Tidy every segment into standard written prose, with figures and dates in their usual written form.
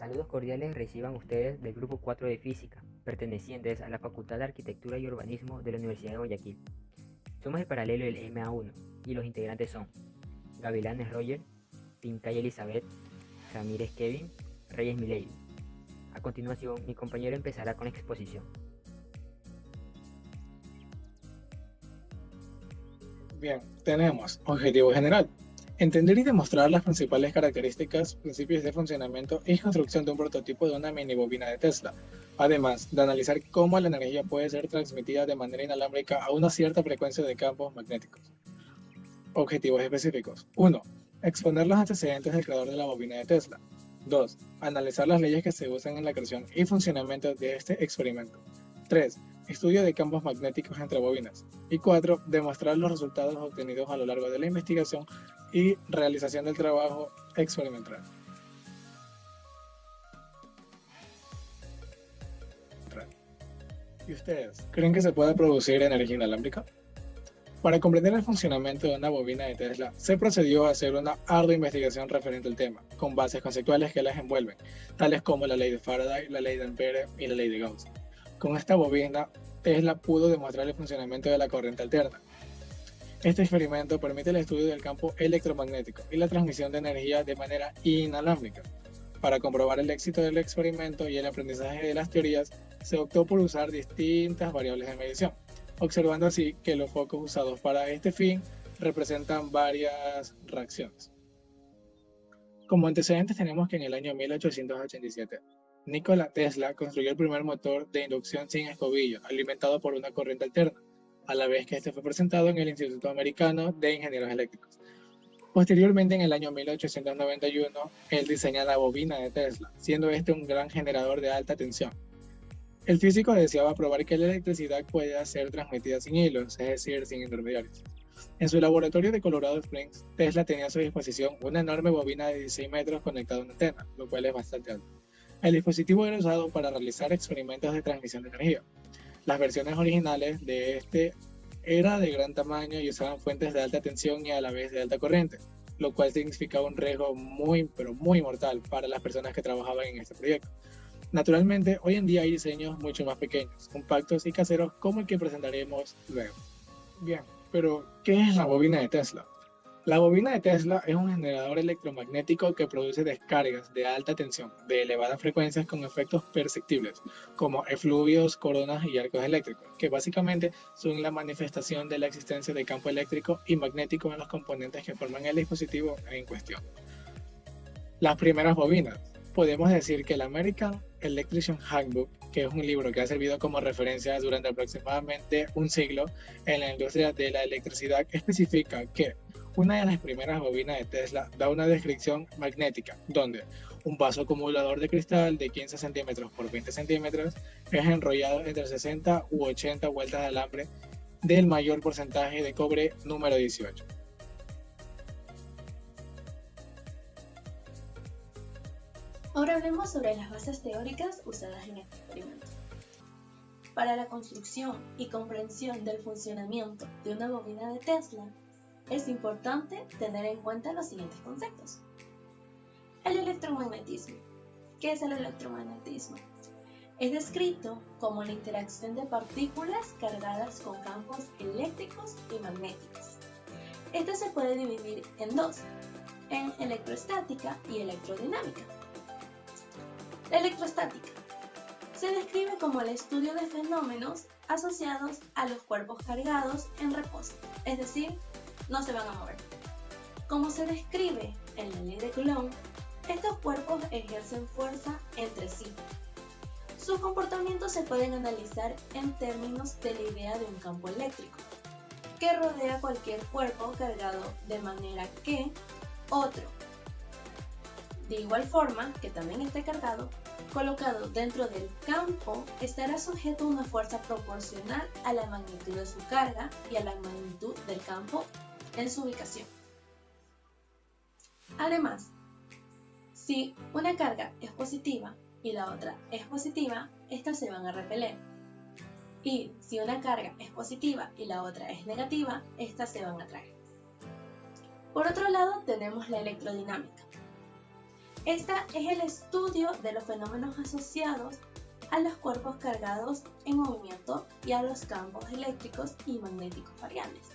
Saludos cordiales reciban ustedes del Grupo 4 de Física, pertenecientes a la Facultad de Arquitectura y Urbanismo de la Universidad de Guayaquil. Somos el paralelo del MA1 y los integrantes son Gavilanes Roger, Pincay Elizabeth, Ramírez Kevin, Reyes Milady. A continuación, mi compañero empezará con la exposición. Bien, tenemos objetivo general. Entender y demostrar las principales características, principios de funcionamiento y construcción de un prototipo de una mini bobina de Tesla. Además, de analizar cómo la energía puede ser transmitida de manera inalámbrica a una cierta frecuencia de campos magnéticos. Objetivos específicos. 1. Exponer los antecedentes del creador de la bobina de Tesla. 2. Analizar las leyes que se usan en la creación y funcionamiento de este experimento. 3. Estudio de campos magnéticos entre bobinas. Y 4. Demostrar los resultados obtenidos a lo largo de la investigación y realización del trabajo experimental. ¿Y ustedes creen que se puede producir energía inalámbrica? Para comprender el funcionamiento de una bobina de Tesla, se procedió a hacer una ardua investigación referente al tema, con bases conceptuales que las envuelven, tales como la ley de Faraday, la ley de Ampere y la ley de Gauss. Con esta bobina, Tesla pudo demostrar el funcionamiento de la corriente alterna. Este experimento permite el estudio del campo electromagnético y la transmisión de energía de manera inalámbrica. Para comprobar el éxito del experimento y el aprendizaje de las teorías, se optó por usar distintas variables de medición, observando así que los focos usados para este fin representan varias reacciones. Como antecedentes tenemos que en el año 1887, Nikola Tesla construyó el primer motor de inducción sin escobillo, alimentado por una corriente alterna, a la vez que este fue presentado en el Instituto Americano de Ingenieros Eléctricos. Posteriormente, en el año 1891, él diseña la bobina de Tesla, siendo este un gran generador de alta tensión. El físico deseaba probar que la electricidad puede ser transmitida sin hilos, es decir, sin intermediarios. En su laboratorio de Colorado Springs, Tesla tenía a su disposición una enorme bobina de 16 metros conectada a una antena, lo cual es bastante alto. El dispositivo era usado para realizar experimentos de transmisión de energía. Las versiones originales de este era de gran tamaño y usaban fuentes de alta tensión y a la vez de alta corriente, lo cual significaba un riesgo muy mortal para las personas que trabajaban en este proyecto. Naturalmente, hoy en día hay diseños mucho más pequeños, compactos y caseros como el que presentaremos luego. Bien, pero ¿qué es la bobina de Tesla? La bobina de Tesla es un generador electromagnético que produce descargas de alta tensión de elevadas frecuencias con efectos perceptibles, como efluvios, coronas y arcos eléctricos, que básicamente son la manifestación de la existencia de campo eléctrico y magnético en los componentes que forman el dispositivo en cuestión. Las primeras bobinas. Podemos decir que el American Electrician Handbook, que es un libro que ha servido como referencia durante aproximadamente un siglo en la industria de la electricidad, especifica que una de las primeras bobinas de Tesla da una descripción magnética, donde un vaso acumulador de cristal de 15 centímetros por 20 centímetros es enrollado entre 60 u 80 vueltas de alambre del mayor porcentaje de cobre número 18. Ahora hablemos sobre las bases teóricas usadas en este experimento. Para la construcción y comprensión del funcionamiento de una bobina de Tesla, es importante tener en cuenta los siguientes conceptos. El electromagnetismo. ¿Qué es el electromagnetismo? Es descrito como la interacción de partículas cargadas con campos eléctricos y magnéticos. Esto se puede dividir en dos, en electroestática y electrodinámica. La electrostática se describe como el estudio de fenómenos asociados a los cuerpos cargados en reposo, es decir, no se van a mover. Como se describe en la ley de Coulomb, estos cuerpos ejercen fuerza entre sí. Sus comportamientos se pueden analizar en términos de la idea de un campo eléctrico, que rodea cualquier cuerpo cargado de manera que otro, de igual forma que también esté cargado, colocado dentro del campo, estará sujeto a una fuerza proporcional a la magnitud de su carga y a la magnitud del campo en su ubicación. Además, si una carga es positiva y la otra es positiva, estas se van a repeler. Y si una carga es positiva y la otra es negativa, estas se van a atraer. Por otro lado, tenemos la electrodinámica. Esta es el estudio de los fenómenos asociados a los cuerpos cargados en movimiento y a los campos eléctricos y magnéticos variables.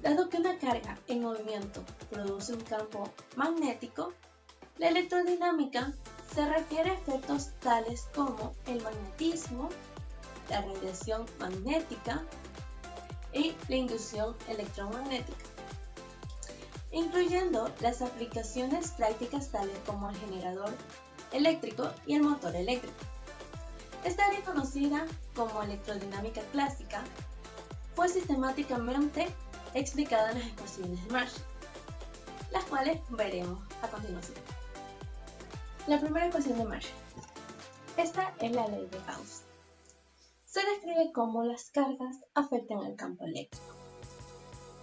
Dado que una carga en movimiento produce un campo magnético, la electrodinámica se refiere a efectos tales como el magnetismo, la radiación magnética y la inducción electromagnética, incluyendo las aplicaciones prácticas tales como el generador eléctrico y el motor eléctrico. Esta área conocida como electrodinámica clásica fue sistemáticamente explicada en las ecuaciones de Marshall, las cuales veremos a continuación. La primera ecuación de Marshall. Esta es la ley de Gauss. Se describe cómo las cargas afectan al campo eléctrico.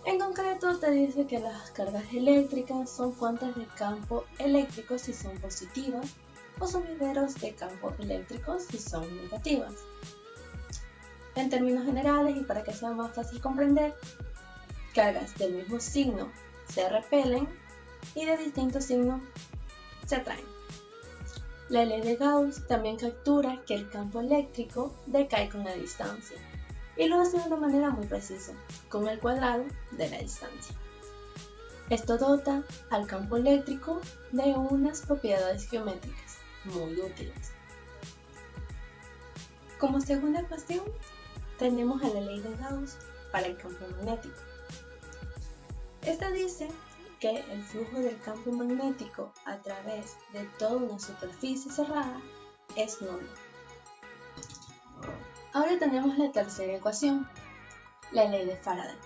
En concreto, te dice que las cargas eléctricas son fuentes de campo eléctrico si son positivas o sumideros de campo eléctrico si son negativas. En términos generales y para que sea más fácil comprender, cargas del mismo signo se repelen y de distintos signos se atraen. La ley de Gauss también captura que el campo eléctrico decae con la distancia y lo hace de una manera muy precisa, con el cuadrado de la distancia. Esto dota al campo eléctrico de unas propiedades geométricas muy útiles. Como segunda ecuación, tenemos a la ley de Gauss para el campo magnético. Esta dice que el flujo del campo magnético a través de toda una superficie cerrada es nulo. Ahora tenemos la tercera ecuación, la ley de Faraday.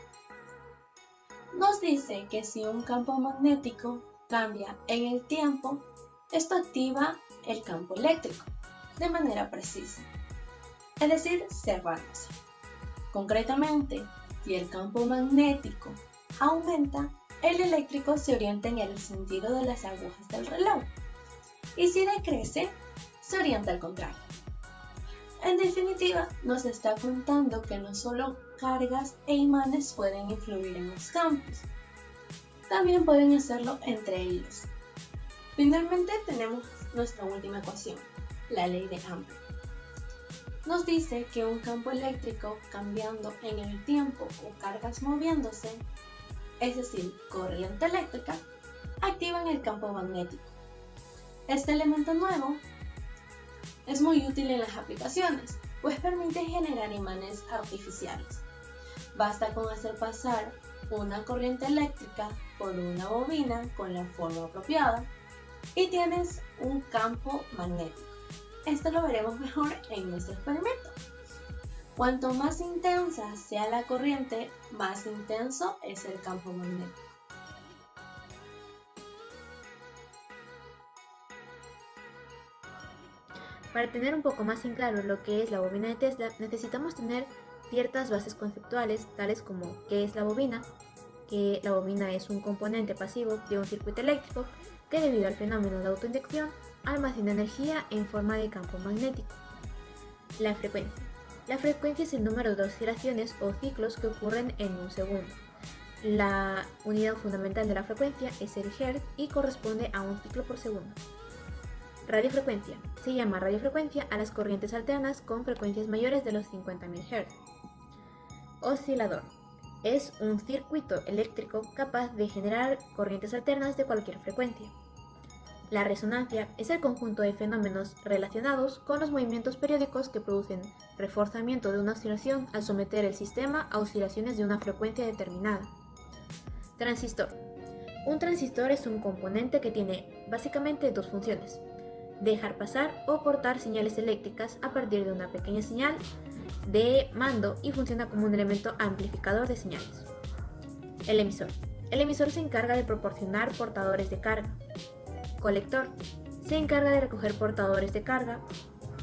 Nos dice que si un campo magnético cambia en el tiempo, esto activa el campo eléctrico de manera precisa, es decir, cerrándose. Concretamente, si el campo magnético aumenta, el eléctrico se orienta en el sentido de las agujas del reloj, y si decrece, se orienta al contrario. En definitiva, nos está contando que no solo cargas e imanes pueden influir en los campos, también pueden hacerlo entre ellos. Finalmente tenemos nuestra última ecuación, la ley de Ampere. Nos dice que un campo eléctrico cambiando en el tiempo o cargas moviéndose, es decir, corriente eléctrica, activan el campo magnético. Este elemento nuevo es muy útil en las aplicaciones, pues permite generar imanes artificiales. Basta con hacer pasar una corriente eléctrica por una bobina con la forma apropiada y tienes un campo magnético. Esto lo veremos mejor en nuestro experimento. Cuanto más intensa sea la corriente, más intenso es el campo magnético. Para tener un poco más en claro lo que es la bobina de Tesla, necesitamos tener ciertas bases conceptuales, tales como qué es la bobina, que la bobina es un componente pasivo de un circuito eléctrico que debido al fenómeno de autoinducción almacena energía en forma de campo magnético. La frecuencia. La frecuencia es el número de oscilaciones o ciclos que ocurren en un segundo. La unidad fundamental de la frecuencia es el Hz y corresponde a un ciclo por segundo. Radiofrecuencia. Se llama radiofrecuencia a las corrientes alternas con frecuencias mayores de los 50.000 Hz. Oscilador. Es un circuito eléctrico capaz de generar corrientes alternas de cualquier frecuencia. La resonancia es el conjunto de fenómenos relacionados con los movimientos periódicos que producen reforzamiento de una oscilación al someter el sistema a oscilaciones de una frecuencia determinada. Transistor. Un transistor es un componente que tiene básicamente dos funciones: dejar pasar o cortar señales eléctricas a partir de una pequeña señal de mando y funciona como un elemento amplificador de señales. El emisor. El emisor se encarga de proporcionar portadores de carga. Colector. Se encarga de recoger portadores de carga.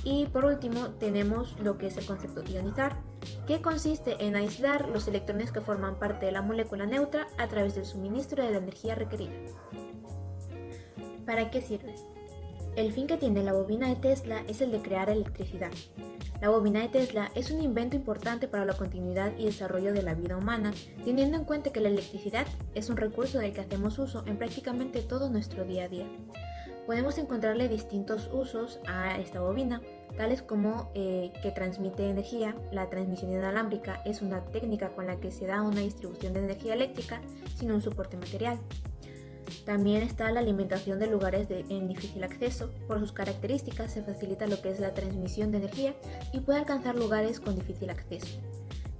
Y por último tenemos lo que es el concepto ionizar, que consiste en aislar los electrones que forman parte de la molécula neutra a través del suministro de la energía requerida. ¿Para qué sirve? El fin que tiene la bobina de Tesla es el de crear electricidad. La bobina de Tesla es un invento importante para la continuidad y desarrollo de la vida humana, teniendo en cuenta que la electricidad es un recurso del que hacemos uso en prácticamente todo nuestro día a día. Podemos encontrarle distintos usos a esta bobina, tales como que transmite energía. La transmisión inalámbrica es una técnica con la que se da una distribución de energía eléctrica sin un soporte material. También está la alimentación de lugares en difícil acceso. Por sus características se facilita lo que es la transmisión de energía y puede alcanzar lugares con difícil acceso.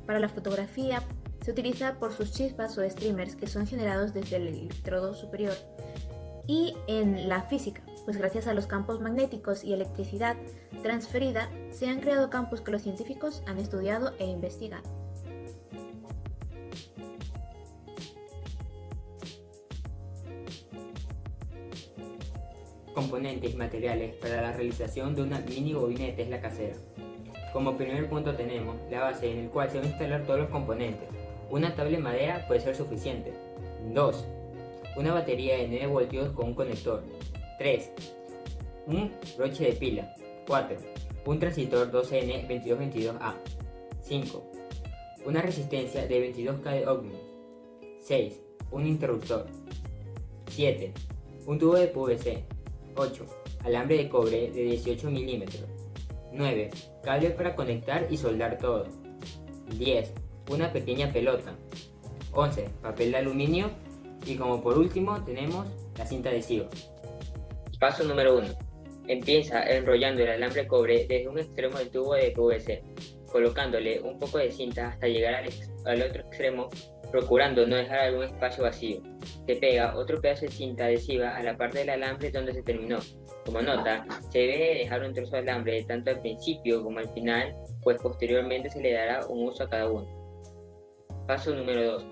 Para la fotografía se utiliza por sus chispas o streamers que son generados desde el electrodo superior. Y en la física, pues gracias a los campos magnéticos y electricidad transferida se han creado campos que los científicos han estudiado e investigado. Componentes y materiales para la realización de una mini bobina de Tesla casera. Como primer punto tenemos la base en el cual se van a instalar todos los componentes. Una tabla de madera puede ser suficiente. 2. Una batería de 9 voltios con un conector. 3. Un broche de pila. 4. Un transistor 2N2222A. 5. Una resistencia de 22K de ohmios. 6. Un interruptor. 7. Un tubo de PVC. 8. Alambre de cobre de 18 milímetros. 9. Cable para conectar y soldar todo. 10. Una pequeña pelota. 11. Papel de aluminio. Y como por último tenemos la cinta adhesiva. Paso número 1. Empieza enrollando el alambre de cobre desde un extremo del tubo de PVC, colocándole un poco de cinta hasta llegar al otro extremo, procurando no dejar algún espacio vacío. Se pega otro pedazo de cinta adhesiva a la parte del alambre donde se terminó. Como nota, se debe dejar un trozo de alambre tanto al principio como al final, pues posteriormente se le dará un uso a cada uno. Paso número 2.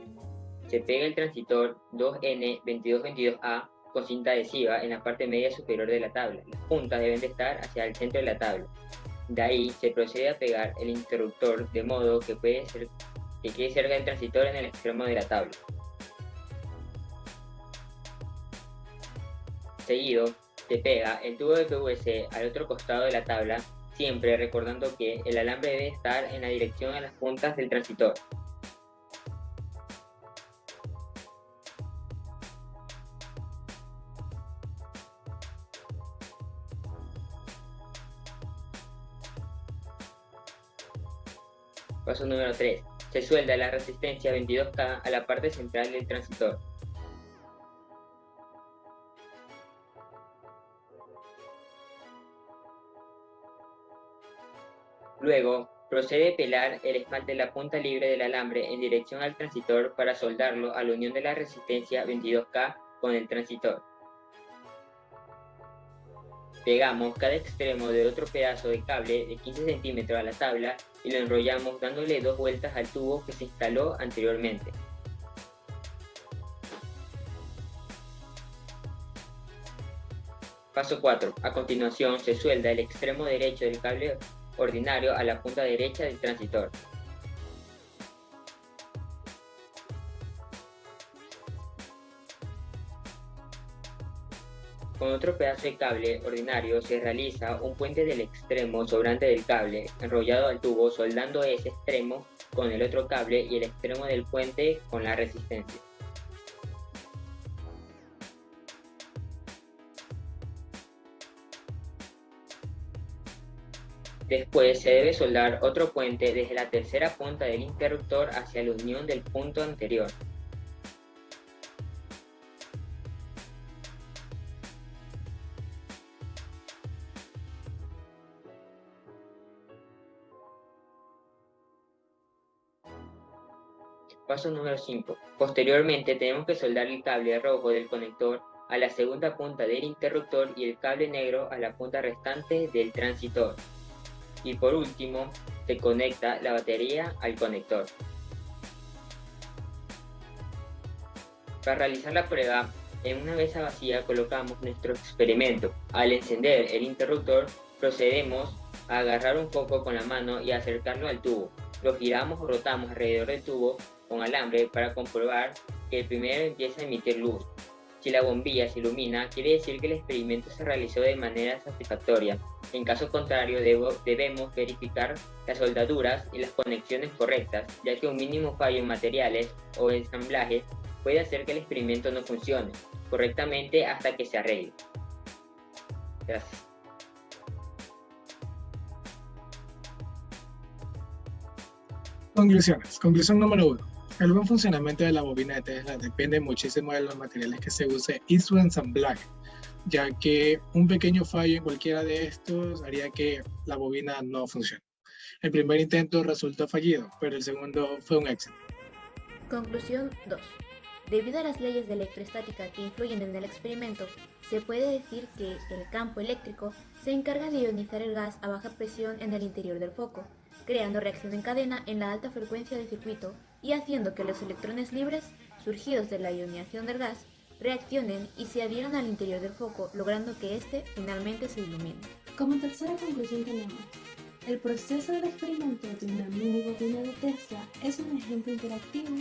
Se pega el transistor 2N2222A con cinta adhesiva en la parte media superior de la tabla. Las puntas deben de estar hacia el centro de la tabla. De ahí se procede a pegar el interruptor de modo que quede cerca del transistor en el extremo de la tabla. Seguido, se pega el tubo de PVC al otro costado de la tabla, siempre recordando que el alambre debe estar en la dirección a las puntas del transistor. Paso número 3. Se suelda la resistencia 22K a la parte central del transistor. Luego, procede a pelar el esmalte de la punta libre del alambre en dirección al transistor para soldarlo a la unión de la resistencia 22K con el transistor. Pegamos cada extremo de otro pedazo de cable de 15 centímetros a la tabla y lo enrollamos dándole 2 vueltas al tubo que se instaló anteriormente. Paso 4. A continuación se suelda el extremo derecho del cable ordinario a la punta derecha del transistor. Con otro pedazo de cable ordinario se realiza un puente del extremo sobrante del cable enrollado al tubo, soldando ese extremo con el otro cable y el extremo del puente con la resistencia. Después se debe soldar otro puente desde la tercera punta del interruptor hacia la unión del punto anterior. Paso número 5. Posteriormente tenemos que soldar el cable rojo del conector a la segunda punta del interruptor y el cable negro a la punta restante del transistor. Y por último, se conecta la batería al conector. Para realizar la prueba, en una mesa vacía colocamos nuestro experimento. Al encender el interruptor, procedemos a agarrar un foco con la mano y acercarlo al tubo. Lo giramos o rotamos alrededor del tubo con alambre para comprobar que el primero empieza a emitir luz. Si la bombilla se ilumina, quiere decir que el experimento se realizó de manera satisfactoria. En caso contrario, debemos verificar las soldaduras y las conexiones correctas, ya que un mínimo fallo en materiales o ensamblaje puede hacer que el experimento no funcione correctamente hasta que se arregle. Gracias. Conclusiones. Conclusión número 1. El buen funcionamiento de la bobina de Tesla depende muchísimo de los materiales que se use y su ensamblaje, ya que un pequeño fallo en cualquiera de estos haría que la bobina no funcione. El primer intento resultó fallido, pero el segundo fue un éxito. Conclusión 2. Debido a las leyes de electroestática que influyen en el experimento, se puede decir que el campo eléctrico se encarga de ionizar el gas a baja presión en el interior del foco, creando reacción en cadena en la alta frecuencia del circuito y haciendo que los electrones libres, surgidos de la ionización del gas, reaccionen y se adhieran al interior del foco, logrando que éste finalmente se ilumine. Como tercera conclusión tenemos: el proceso del experimento de una mini bobina de Tesla es un ejemplo interactivo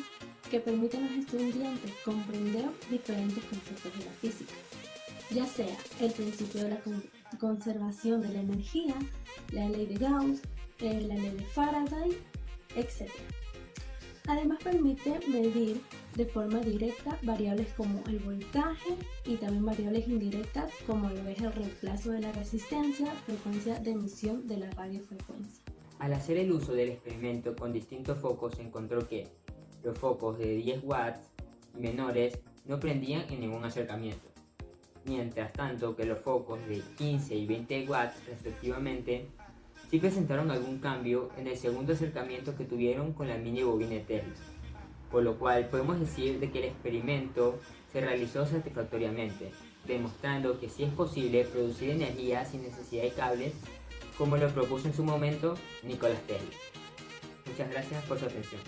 que permite a los estudiantes comprender diferentes conceptos de la física, ya sea el principio de la conservación de la energía, la ley de Gauss, la ley de Faraday, etc. Además permite medir de forma directa variables como el voltaje y también variables indirectas como lo es el reemplazo de la resistencia, frecuencia de emisión de la radiofrecuencia. Al hacer el uso del experimento con distintos focos, se encontró que los focos de 10 watts y menores no prendían en ningún acercamiento, mientras tanto que los focos de 15 y 20 watts respectivamente sí presentaron algún cambio en el segundo acercamiento que tuvieron con la mini bobina de Tesla, por lo cual podemos decir de que el experimento se realizó satisfactoriamente, demostrando que sí es posible producir energía sin necesidad de cables, como lo propuso en su momento Nikola Tesla. Muchas gracias por su atención.